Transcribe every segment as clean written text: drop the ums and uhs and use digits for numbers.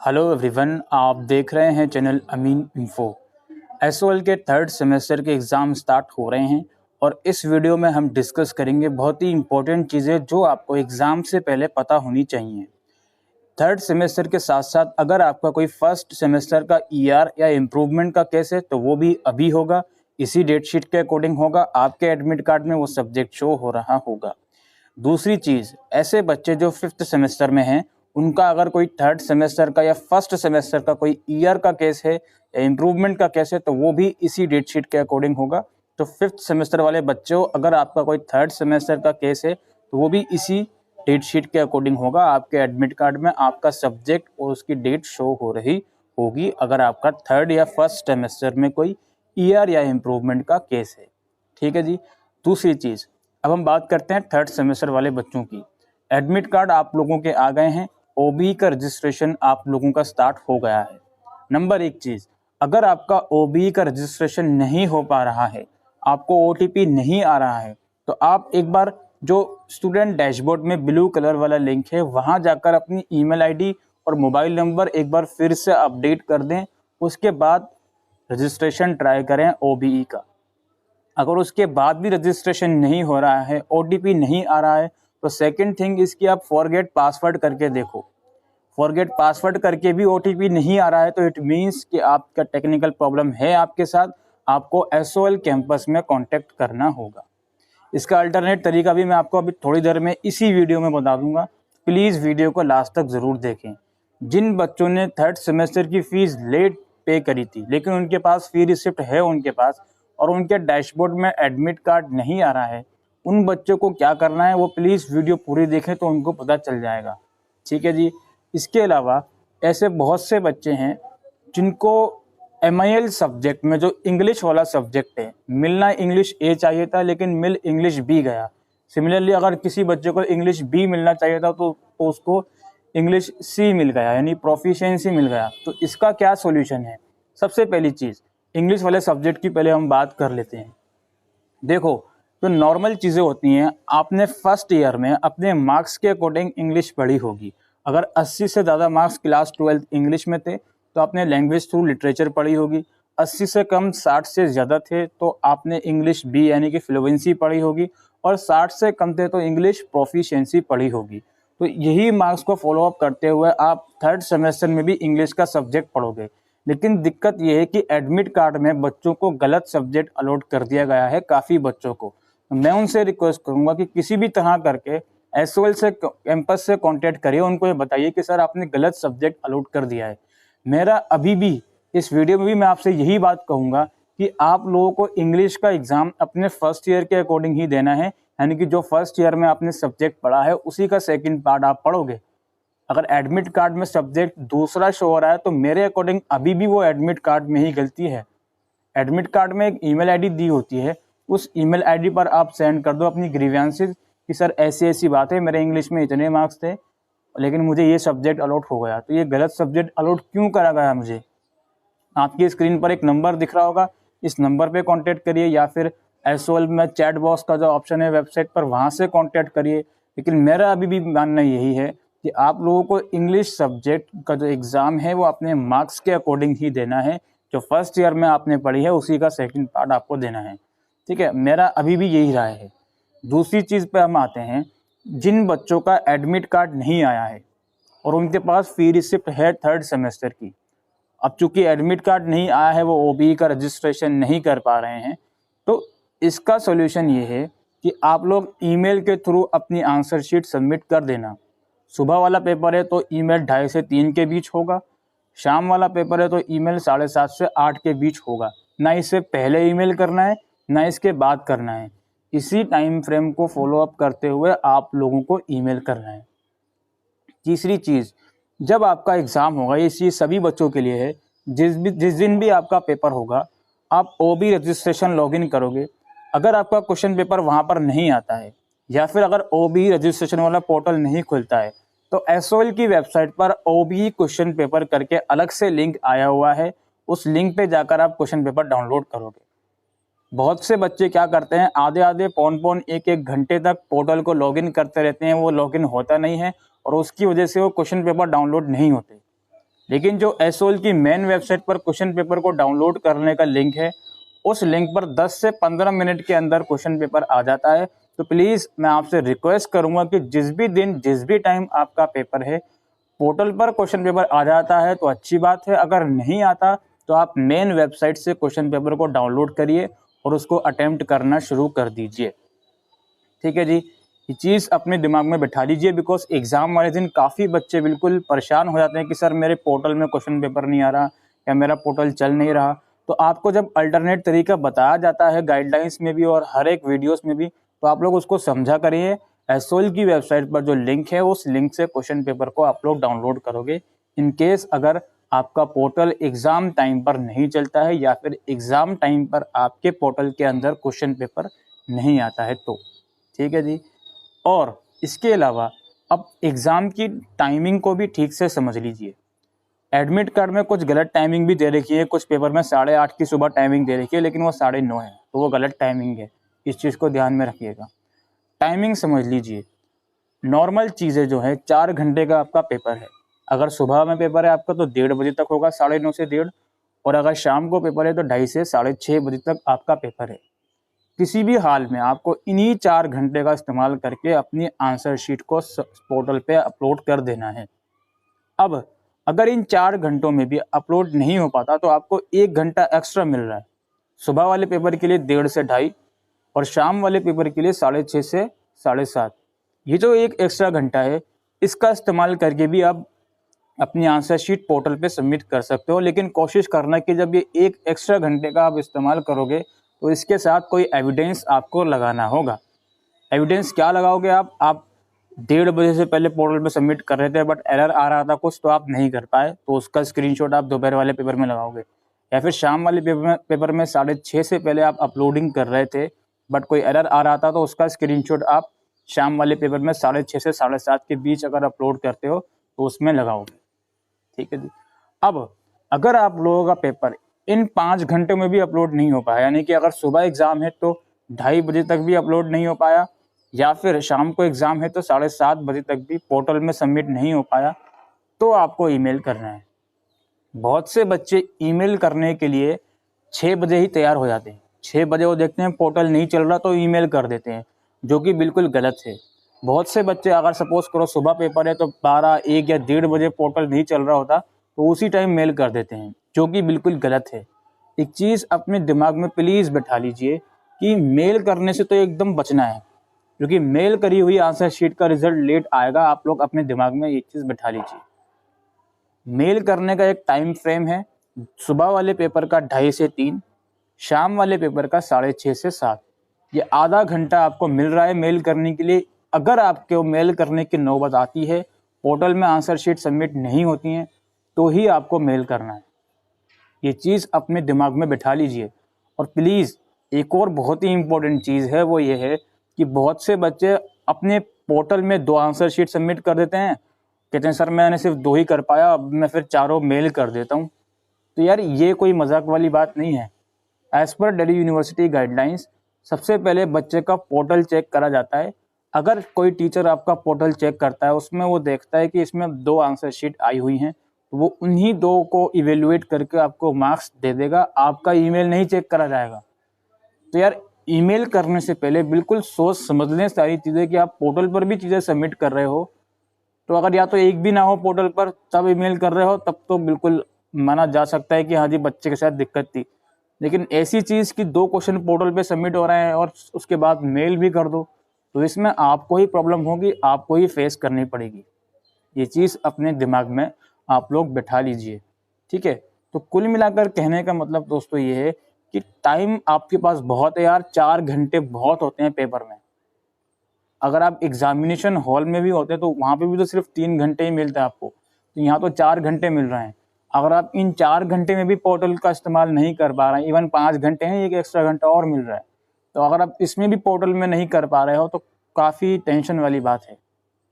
Hello everyone, आप देख रहे हैं चैनल अमीन इन्फो। एसओएल के थर्ड सेमेस्टर के एग्ज़ाम स्टार्ट हो रहे हैं और इस वीडियो में हम डिस्कस करेंगे बहुत ही इंपॉर्टेंट चीज़ें जो आपको एग्ज़ाम से पहले पता होनी चाहिए। थर्ड सेमेस्टर के साथ साथ अगर आपका कोई फर्स्ट सेमेस्टर का ईआर या इम्प्रूवमेंट का केस है तो वो भी अभी होगा, इसी डेट शीट के अकॉर्डिंग होगा। आपके एडमिट कार्ड में वो सब्जेक्ट शो हो रहा होगा। दूसरी चीज़, ऐसे बच्चे जो फिफ्थ सेमेस्टर में हैं उनका अगर कोई थर्ड सेमेस्टर का या फर्स्ट सेमेस्टर का कोई ईयर का केस है या इम्प्रूवमेंट का केस है तो वो भी इसी डेट शीट के अकॉर्डिंग होगा। तो फिफ्थ सेमेस्टर वाले बच्चों, अगर आपका कोई थर्ड सेमेस्टर का केस है तो वो भी इसी डेट शीट के अकॉर्डिंग होगा। आपके एडमिट कार्ड में आपका सब्जेक्ट और उसकी डेट शो हो रही होगी अगर आपका थर्ड या फर्स्ट सेमेस्टर में कोई ईयर या इम्प्रूवमेंट का केस है। ठीक है जी। दूसरी चीज़, अब हम बात करते हैं थर्ड सेमेस्टर वाले बच्चों की। एडमिट कार्ड आप लोगों के आ गए हैं, ओबीई का रजिस्ट्रेशन आप लोगों का स्टार्ट हो गया है। नंबर एक चीज़, अगर आपका ओबीई का रजिस्ट्रेशन नहीं हो पा रहा है, आपको ओटीपी नहीं आ रहा है, तो आप एक बार जो स्टूडेंट डैशबोर्ड में ब्लू कलर वाला लिंक है वहाँ जाकर अपनी ईमेल आईडी और मोबाइल नंबर एक बार फिर से अपडेट कर दें। उसके बाद रजिस्ट्रेशन ट्राई करें ओबीई का। अगर उसके बाद भी रजिस्ट्रेशन नहीं हो रहा है, ओटीपी नहीं आ रहा है, तो सेकंड थिंग इसकी आप फॉरगेट पासवर्ड करके देखो। फॉरगेट पासवर्ड करके भी ओटीपी नहीं आ रहा है तो इट मीन्स कि आपका टेक्निकल प्रॉब्लम है आपके साथ, आपको एसओएल कैंपस में कांटेक्ट करना होगा। इसका अल्टरनेट तरीका भी मैं आपको अभी थोड़ी देर में इसी वीडियो में बता दूंगा। प्लीज़ वीडियो को लास्ट तक ज़रूर देखें। जिन बच्चों ने थर्ड सेमेस्टर की फ़ीस लेट पे करी थी लेकिन उनके पास फ़ी रिसिप्ट है उनके पास और उनके डैशबोर्ड में एडमिट कार्ड नहीं आ रहा है, उन बच्चों को क्या करना है वो प्लीज़ वीडियो पूरी देखें तो उनको पता चल जाएगा। ठीक है जी। इसके अलावा ऐसे बहुत से बच्चे हैं जिनको एमआईएल सब्जेक्ट में जो इंग्लिश वाला सब्जेक्ट है, मिलना इंग्लिश ए चाहिए था लेकिन मिल इंग्लिश बी गया। सिमिलरली अगर किसी बच्चे को इंग्लिश बी मिलना चाहिए था तो उसको इंग्लिश सी मिल गया, यानी प्रोफिशिएंसी मिल गया। तो इसका क्या सॉल्यूशन है? सबसे पहली चीज़, इंग्लिश वाले सब्जेक्ट की पहले हम बात कर लेते हैं। देखो, तो नॉर्मल चीज़ें होती हैं, आपने फर्स्ट ईयर में अपने मार्क्स के अकॉर्डिंग इंग्लिश पढ़ी होगी। अगर 80 से ज़्यादा मार्क्स क्लास 12 इंग्लिश में थे तो आपने लैंग्वेज थ्रू लिटरेचर पढ़ी होगी। 80 से कम 60 से ज़्यादा थे तो आपने इंग्लिश बी यानी कि फ्लुएंसी पढ़ी होगी और 60 से कम थे तो इंग्लिश प्रोफिशिएंसी पढ़ी होगी। तो यही मार्क्स को फॉलो अप करते हुए आप थर्ड सेमेस्टर में भी इंग्लिश का सब्जेक्ट पढ़ोगे। लेकिन दिक्कत यह है कि एडमिट कार्ड में बच्चों को गलत सब्जेक्ट अलॉट कर दिया गया है, काफ़ी बच्चों को। मैं उनसे रिक्वेस्ट करूंगा कि किसी भी तरह करके एसओएल से कैंपस से कांटेक्ट करिए, उनको ये बताइए कि सर आपने गलत सब्जेक्ट अलॉट कर दिया है। मेरा अभी भी इस वीडियो में भी मैं आपसे यही बात कहूँगा कि आप लोगों को इंग्लिश का एग्ज़ाम अपने फर्स्ट ईयर के अकॉर्डिंग ही देना है, यानी कि जो फर्स्ट ईयर में आपने सब्जेक्ट पढ़ा है उसी का सेकेंड पार्ट आप पढ़ोगे। अगर एडमिट कार्ड में सब्जेक्ट दूसरा शो हो रहा है तो मेरे अकॉर्डिंग अभी भी वो एडमिट कार्ड में ही गलती है। एडमिट कार्ड में एक ईमेल आईडी दी होती है, उस ईमेल आईडी पर आप सेंड कर दो अपनी ग्रीवेंसेस कि सर ऐसी ऐसी बात है, मेरे इंग्लिश में इतने मार्क्स थे लेकिन मुझे ये सब्जेक्ट अलॉट हो गया, तो ये गलत सब्जेक्ट अलॉट क्यों करा गया मुझे। आपकी स्क्रीन पर एक नंबर दिख रहा होगा, इस नंबर पे कांटेक्ट करिए या फिर एसओएल में चैट बॉक्स का जो ऑप्शन है वेबसाइट पर वहाँ से कांटेक्ट करिए। लेकिन मेरा अभी भी मानना यही है कि आप लोगों को इंग्लिश सब्जेक्ट का जो एग्ज़ाम है वो अपने मार्क्स के अकॉर्डिंग ही देना है। जो फर्स्ट ईयर में आपने पढ़ी है उसी का सेकंड पार्ट आपको देना है। ठीक है, मेरा अभी भी यही राय है। दूसरी चीज़ पे हम आते हैं, जिन बच्चों का एडमिट कार्ड नहीं आया है और उनके पास फ़ी रिसिप्ट है थर्ड सेमेस्टर की, अब चूंकि एडमिट कार्ड नहीं आया है, वो ओबीई का रजिस्ट्रेशन नहीं कर पा रहे हैं, तो इसका सॉल्यूशन ये है कि आप लोग ईमेल के थ्रू अपनी आंसर शीट सबमिट कर देना। सुबह वाला पेपर है तो ईमेल 2:30 से 3 के बीच होगा, शाम वाला पेपर है तो ईमेल 7:30 से 8 के बीच होगा। ना इससे पहले ईमेल करना है ना इसके बाद करना है, इसी टाइम फ्रेम को फॉलो अप करते हुए आप लोगों को ईमेल करना है। तीसरी चीज़, जब आपका एग्ज़ाम होगा, ये चीज़ सभी बच्चों के लिए है, जिस दिन भी आपका पेपर होगा आप ओबी रजिस्ट्रेशन लॉगिन करोगे। अगर आपका क्वेश्चन पेपर वहाँ पर नहीं आता है या फिर अगर ओबी रजिस्ट्रेशन वाला पोर्टल नहीं खुलता है तो एसओएल की वेबसाइट पर ओबी क्वेश्चन पेपर करके अलग से लिंक आया हुआ है, उस लिंक पे जाकर आप क्वेश्चन पेपर डाउनलोड करोगे। बहुत से बच्चे क्या करते हैं, आधे आधे पौन एक एक घंटे तक पोर्टल को लॉगिन करते रहते हैं, वो लॉगिन होता नहीं है और उसकी वजह से वो क्वेश्चन पेपर डाउनलोड नहीं होते। लेकिन जो एसओएल की मेन वेबसाइट पर क्वेश्चन पेपर को डाउनलोड करने का लिंक है, उस लिंक पर 10 से 15 मिनट के अंदर क्वेश्चन पेपर आ जाता है। तो प्लीज़ मैं आपसे रिक्वेस्ट करूंगा कि जिस भी दिन जिस भी टाइम आपका पेपर है, पोर्टल पर क्वेश्चन पेपर आ जाता है तो अच्छी बात है, अगर नहीं आता तो आप मेन वेबसाइट से क्वेश्चन पेपर को डाउनलोड करिए और उसको अटेम्प्ट करना शुरू कर दीजिए। ठीक है जी, ये चीज़ अपने दिमाग में बैठा लीजिए, बिकॉज एग्ज़ाम वाले दिन काफ़ी बच्चे बिल्कुल परेशान हो जाते हैं कि सर मेरे पोर्टल में क्वेश्चन पेपर नहीं आ रहा या मेरा पोर्टल चल नहीं रहा। तो आपको जब अल्टरनेट तरीका बताया जाता है गाइडलाइंस में भी और हर एक वीडियोस में भी, तो आप लोग उसको समझा करिए। एसओएल की वेबसाइट पर जो लिंक है, उस लिंक से क्वेश्चन पेपर को आप लोग डाउनलोड करोगे। इन केस अगर आपका पोर्टल एग्ज़ाम टाइम पर नहीं चलता है या फिर एग्ज़ाम टाइम पर आपके पोर्टल के अंदर क्वेश्चन पेपर नहीं आता है तो। ठीक है जी। और इसके अलावा अब एग्ज़ाम की टाइमिंग को भी ठीक से समझ लीजिए। एडमिट कार्ड में कुछ गलत टाइमिंग भी दे रखी है, कुछ पेपर में 8:30 की सुबह टाइमिंग दे रखी है, लेकिन वो 9:30 है, तो वो गलत टाइमिंग है। इस चीज़ को ध्यान में रखिएगा, टाइमिंग समझ लीजिए। नॉर्मल चीज़ें जो है 4 घंटे का आपका पेपर है। अगर सुबह में पेपर है आपका तो 1:30 बजे तक होगा, 9:30 से 1:30, और अगर शाम को पेपर है तो 2:30 से 6:30 बजे तक आपका पेपर है। किसी भी हाल में आपको इन्हीं 4 घंटे का इस्तेमाल करके अपनी आंसर शीट को पोर्टल पे अपलोड कर देना है। अब अगर इन 4 घंटों में भी अपलोड नहीं हो पाता तो आपको 1 घंटा एक्स्ट्रा मिल रहा है। सुबह वाले पेपर के लिए 1:30 से 2:30 और शाम वाले पेपर के लिए 6:30 से 7:30। ये जो एक एक्स्ट्रा घंटा है, इसका इस्तेमाल करके भी आप अपनी आंसर शीट पोर्टल पे सबमिट कर सकते हो। लेकिन कोशिश करना कि जब ये एक एक्स्ट्रा घंटे का आप इस्तेमाल करोगे तो इसके साथ कोई एविडेंस आपको लगाना होगा। एविडेंस क्या लगाओगे आप 1:30 बजे से पहले पोर्टल पे सबमिट कर रहे थे बट एरर आ रहा था कुछ, तो आप नहीं कर पाए, तो उसका स्क्रीनशॉट आप दोपहर वाले पेपर में लगाओगे। या फिर शाम वाले पेपर में 6:30 से पहले आप अपलोडिंग कर रहे थे बट कोई एरर आ रहा था, तो उसका स्क्रीनशॉट आप शाम वाले पेपर में 6:30 से 7:30 के बीच अगर अपलोड करते हो तो उसमें लगाओगे। ठीक है जी। अब अगर आप लोगों का पेपर इन 5 घंटे में भी अपलोड नहीं हो पाया, यानी कि अगर सुबह एग्ज़ाम है तो 2:30 बजे तक भी अपलोड नहीं हो पाया, या फिर शाम को एग्ज़ाम है तो 7:30 बजे तक भी पोर्टल में सबमिट नहीं हो पाया, तो आपको ईमेल करना है। बहुत से बच्चे ईमेल करने के लिए 6 बजे ही तैयार हो जाते हैं। 6 बजे वो देखते हैं पोर्टल नहीं चल रहा तो ईमेल कर देते हैं, जो कि बिल्कुल गलत है। बहुत से बच्चे अगर सपोज़ करो सुबह पेपर है तो 12, 1 या 1:30 बजे पोर्टल नहीं चल रहा होता तो उसी टाइम मेल कर देते हैं, जो कि बिल्कुल गलत है। एक चीज़ अपने दिमाग में प्लीज़ बैठा लीजिए कि मेल करने से तो एकदम बचना है, क्योंकि मेल करी हुई आंसर शीट का रिजल्ट लेट आएगा। आप लोग अपने दिमाग में ये चीज़ बैठा लीजिए। मेल करने का एक टाइम फ्रेम है, सुबह वाले पेपर का 2:30 से 3, शाम वाले पेपर का 6:30 से 7। ये आधा घंटा आपको मिल रहा है मेल करने के लिए। अगर आपको मेल करने की नौबत आती है, पोर्टल में आंसर शीट सबमिट नहीं होती हैं, तो ही आपको मेल करना है। ये चीज़ अपने दिमाग में बैठा लीजिए। और प्लीज़ एक और बहुत ही इम्पोर्टेंट चीज़ है, वो ये है कि बहुत से बच्चे अपने पोर्टल में 2 आंसर शीट सबमिट कर देते हैं, कहते हैं सर मैंने सिर्फ 2 ही कर पाया, अब मैं फिर चारों मेल कर देता हूँ। तो यार ये कोई मजाक वाली बात नहीं है। As per Delhi university guidelines सबसे पहले बच्चे का पोर्टल चेक करा जाता है। अगर कोई टीचर आपका पोर्टल चेक करता है, उसमें वो देखता है कि इसमें 2 आंसर शीट आई हुई हैं, तो वो उन्हीं 2 को इवेलुएट करके आपको मार्क्स दे देगा, आपका ईमेल नहीं चेक करा जाएगा। तो यार ईमेल करने से पहले बिल्कुल सोच समझ लें सारी चीज़ें कि आप पोर्टल पर भी चीज़ें सबमिट कर रहे हो। तो अगर या तो एक भी ना हो पोर्टल पर तब ईमेल कर रहे हो, तब तो बिल्कुल माना जा सकता है कि हाँ जी बच्चे के साथ दिक्कत थी। लेकिन ऐसी चीज़ कि 2 क्वेश्चन पोर्टल पे सबमिट हो रहे हैं और उसके बाद मेल भी कर दो, तो इसमें आपको ही प्रॉब्लम होगी, आपको ही फेस करनी पड़ेगी। ये चीज़ अपने दिमाग में आप लोग बैठा लीजिए। ठीक है, तो कुल मिलाकर कहने का मतलब दोस्तों ये है कि टाइम आपके पास बहुत है यार। 4 घंटे बहुत होते हैं पेपर में। अगर आप एग्जामिनेशन हॉल में भी होते हैं तो वहाँ पे भी तो सिर्फ 3 घंटे ही मिलता है आपको, तो यहाँ तो 4 घंटे मिल रहे हैं। अगर आप इन 4 घंटे में भी पोर्टल का इस्तेमाल नहीं कर पा रहे हैं, इवन 5 घंटे हैं, एक एक्स्ट्रा घंटा और मिल रहा है, तो अगर आप इसमें भी पोर्टल में नहीं कर पा रहे हो तो काफ़ी टेंशन वाली बात है।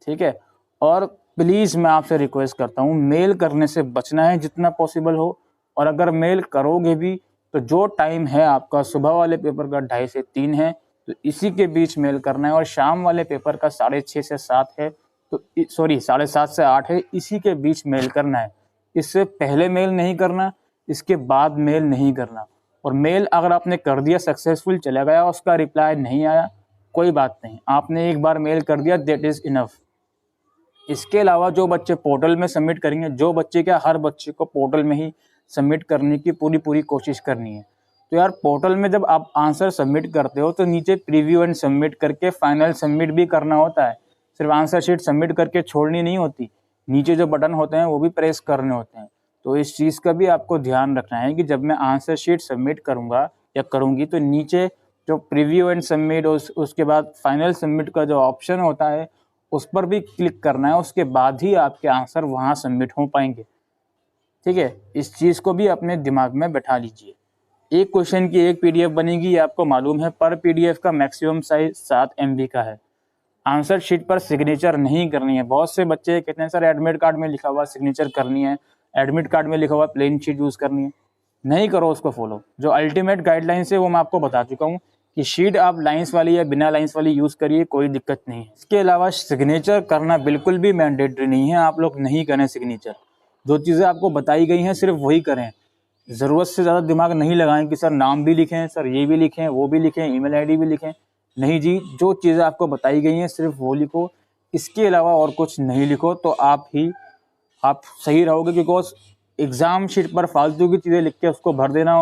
ठीक है, और प्लीज़ मैं आपसे रिक्वेस्ट करता हूँ मेल करने से बचना है जितना पॉसिबल हो। और अगर मेल करोगे भी तो जो टाइम है आपका सुबह वाले पेपर का 2:30 से 3 है, तो इसी के बीच मेल करना है। और शाम वाले पेपर का 6:30 से 7 है, तो सॉरी 7:30 से 8 है, इसी के बीच मेल करना है। इससे पहले मेल नहीं करना, इसके बाद मेल नहीं करना। और मेल अगर आपने कर दिया, सक्सेसफुल चला गया, उसका रिप्लाई नहीं आया, कोई बात नहीं, आपने एक बार मेल कर दिया, दैट इज़ इनफ। इसके अलावा जो बच्चे पोर्टल में सबमिट करेंगे, जो बच्चे क्या, हर बच्चे को पोर्टल में ही सबमिट करने की पूरी कोशिश करनी है। तो यार पोर्टल में जब आप आंसर सबमिट करते हो तो नीचे प्रीव्यू एंड सबमिट करके फाइनल सबमिट भी करना होता है। सिर्फ आंसर शीट सबमिट करके छोड़नी नहीं होती, नीचे जो बटन होते हैं वो भी प्रेस करने होते हैं। तो इस चीज़ का भी आपको ध्यान रखना है कि जब मैं आंसर शीट सबमिट करूँगा या करूँगी तो नीचे जो प्रीव्यू एंड सबमिट, उसके बाद फाइनल सबमिट का जो ऑप्शन होता है उस पर भी क्लिक करना है, उसके बाद ही आपके आंसर वहाँ सबमिट हो पाएंगे। ठीक है, इस चीज़ को भी अपने दिमाग में बैठा लीजिए। एक क्वेश्चन की एक पीडीएफ बनेगी, ये आपको मालूम है। पर पीडीएफ का मैक्सिमम साइज 7 MB का है। आंसर शीट पर सिग्नेचर नहीं करनी है। बहुत से बच्चे कहते हैं सर एडमिट कार्ड में लिखा हुआ सिग्नेचर करनी है, एडमिट कार्ड में लिखा हुआ प्लेन शीट यूज़ करनी है। नहीं करो उसको फॉलो। जो अल्टीमेट गाइडलाइंस है वो मैं आपको बता चुका हूँ कि शीट आप लाइंस वाली या बिना लाइंस वाली यूज़ करिए, कोई दिक्कत नहीं है। इसके अलावा सिग्नेचर करना बिल्कुल भी मैंडेटरी नहीं है, आप लोग नहीं करें सिग्नेचर। जो चीज़ें आपको बताई गई हैं सिर्फ वही करें। ज़रूरत से ज़्यादा दिमाग नहीं लगाएं कि सर नाम भी लिखें, सर ये भी लिखें, वो भी लिखें, ईमेल आईडी भी लिखें। नहीं जी, जो चीज़ें आपको बताई गई हैं सिर्फ वो लिखो, इसके अलावा और कुछ नहीं लिखो, तो आप सही रहोगे। बिकॉज एग्ज़ाम शीट पर फालतू की चीज़ें लिख के उसको भर देना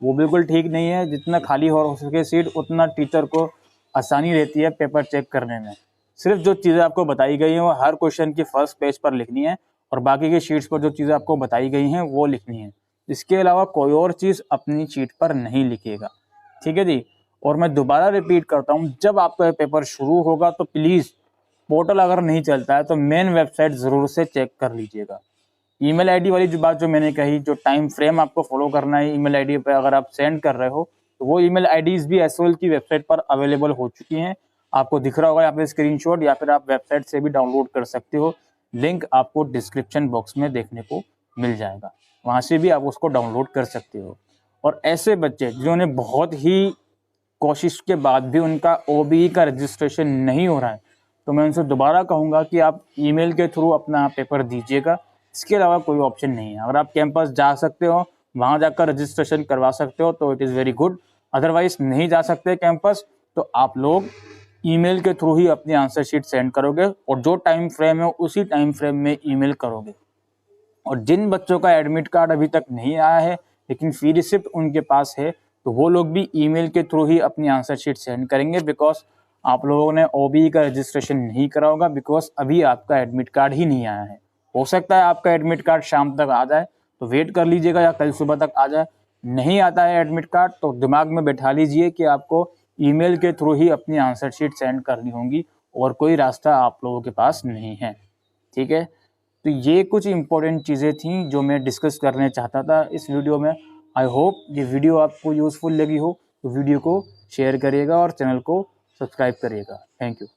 वो बिल्कुल ठीक नहीं है। जितना खाली हो सके सीट, उतना टीचर को आसानी रहती है पेपर चेक करने में। सिर्फ जो चीज़ें आपको बताई गई हैं वो हर क्वेश्चन की फर्स्ट पेज पर लिखनी है और बाकी के शीट्स पर जो चीज़ें आपको बताई गई हैं वो लिखनी है। इसके अलावा कोई और चीज़ अपनी शीट पर नहीं लिखिएगा। ठीक है जी। और मैं दोबारा रिपीट करता हूँ, जब आपका पेपर शुरू होगा तो प्लीज़ पोर्टल अगर नहीं चलता है तो मेन वेबसाइट ज़रूर से चेक कर लीजिएगा। ईमेल आईडी वाली जो बात जो मैंने कही, जो टाइम फ्रेम आपको फॉलो करना है ईमेल आईडी पे अगर आप सेंड कर रहे हो, तो वो ईमेल आईडीज़ भी एसओएल की वेबसाइट पर अवेलेबल हो चुकी हैं। आपको दिख रहा होगा यहाँ पे स्क्रीनशॉट, या फिर आप वेबसाइट से भी डाउनलोड कर सकते हो। लिंक आपको डिस्क्रिप्शन बॉक्स में देखने को मिल जाएगा, वहाँ से भी आप उसको डाउनलोड कर सकते हो। और ऐसे बच्चे जिन्होंने बहुत ही कोशिश के बाद भी उनका ओबीई का रजिस्ट्रेशन नहीं हो रहा है, तो मैं उनसे दोबारा कहूँगा कि आप ईमेल के थ्रू अपना पेपर दीजिएगा। इसके अलावा कोई ऑप्शन नहीं है। अगर आप कैंपस जा सकते हो, वहाँ जाकर रजिस्ट्रेशन करवा सकते हो तो it is very good. Otherwise नहीं जा सकते कैंपस, तो आप लोग ईमेल के थ्रू ही अपनी आंसर शीट सेंड करोगे और जो टाइम फ्रेम है उसी टाइम फ्रेम में ईमेल करोगे। और जिन बच्चों का एडमिट कार्ड अभी तक नहीं आया है लेकिन फी रिसिप्ट उनके पास है, तो वो लोग भी ईमेल के थ्रू ही अपनी आंसर शीट सेंड करेंगे। बिकॉज आप लोगों ने ओबीई का रजिस्ट्रेशन नहीं करा होगा, बिकॉज अभी आपका एडमिट कार्ड ही नहीं आया है। हो सकता है आपका एडमिट कार्ड शाम तक आ जाए, तो वेट कर लीजिएगा, या कल सुबह तक आ जाए। नहीं आता है एडमिट कार्ड तो दिमाग में बैठा लीजिए कि आपको ईमेल के थ्रू ही अपनी आंसर शीट सेंड करनी होगी और कोई रास्ता आप लोगों के पास नहीं है। ठीक है, तो ये कुछ इंपॉर्टेंट चीज़ें थी जो मैं डिस्कस करने चाहता था इस वीडियो में। आई होप ये वीडियो आपको यूज़फुल लगी हो, तो वीडियो को शेयर करिएगा और चैनल को सब्सक्राइब करिएगा। Thank you.